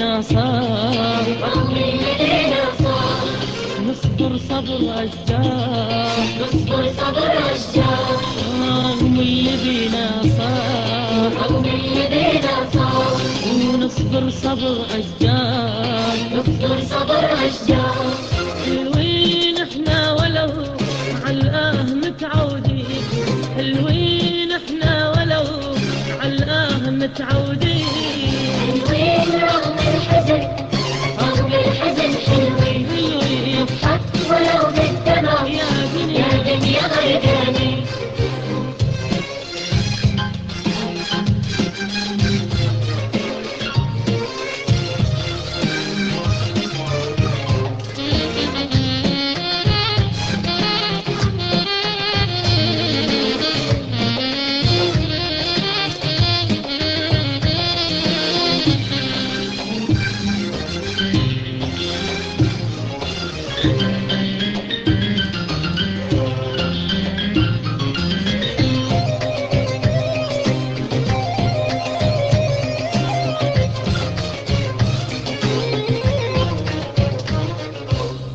بينا صار، رغم اللي بينا صار، نصبر صبر أشجار، نصبر صبر أشجار، رغم اللي بينا صار، رغم اللي بينا صار، ونصبر صبر أشجار، نصبر صبر أشجار. حلوين احنا ولو عالآه متعودين، حلوين احنا ولو عالآه متعودين، حلوين رغم الحزن، رغم الحزن حلوين، حلوين نضحك ولو بالدمع يا يا دنيا. دنيا غرقانين.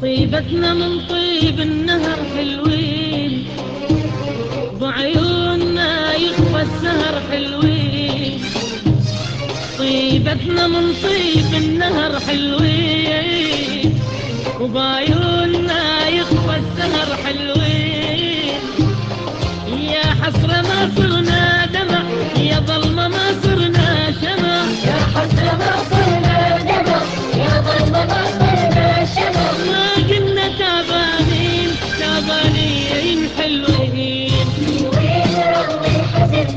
طيبتنا من طيب النهر حلوين، بعيوننا يخفى السهر حلوين، طيبتنا من طيب النهر حلوين، وبعيوننا يخفى السهر حلوين، يا حسرة ما صرنا دمع، يا ظلمة ما صرنا شمع، يا حسرة ما صرنا دمع، يا ظلمة ما صرنا شمع، ما قلنا تعبانين تعبانين حلوين، حلوين رغم الحزن،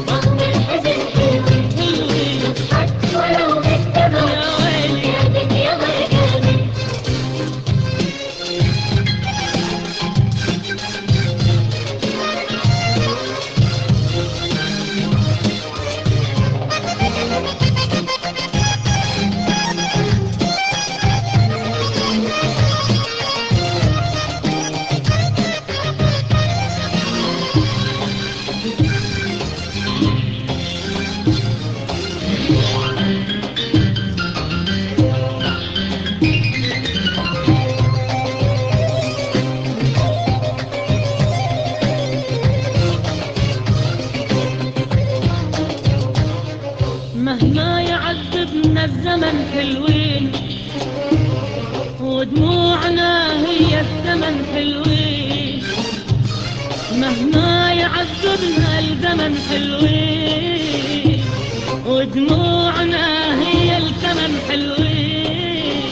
رغم الحزن حلوين، حلوين نضحك ولو بالدمع يا ويلي. يا دنيا غرقانين. مهما يعذبنا الزمن حلوين، ودموعنا هي الثمن حلوين، مهما يعذبنا الزمن حلوين، ودموعنا هي الثمن حلوين،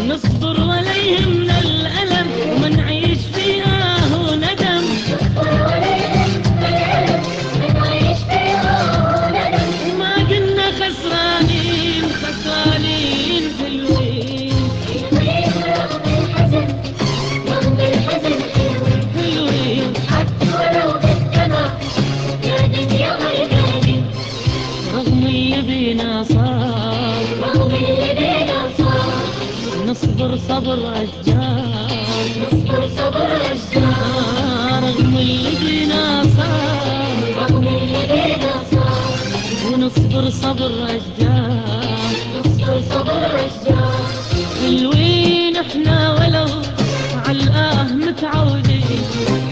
نصبر ولا يهمنا الألم ومنعيش فيها هو ندم، نصبر ولا يهمنا الألم ونعيش فيها وندم، وما قلنا خسرانين خسرانين حلوين، حلوين رغم الحزن، رغم الحزن حلوين، حلوين نضحك ولو بالدمع يا دنيا غرقانين. رغم اللي بينا صار، رغم اللي بينا صار، نصبر صبر أشجار، نصبر صبر أشجار، رغم اللي بينا صار، رغم اللي بينا صار، ونصبر صبر أشجار، نصبر صبر أشجار. حلوين احنا ولو عالآه متعودين،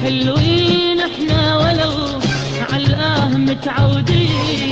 حلوين احنا ولو عالآه متعودين،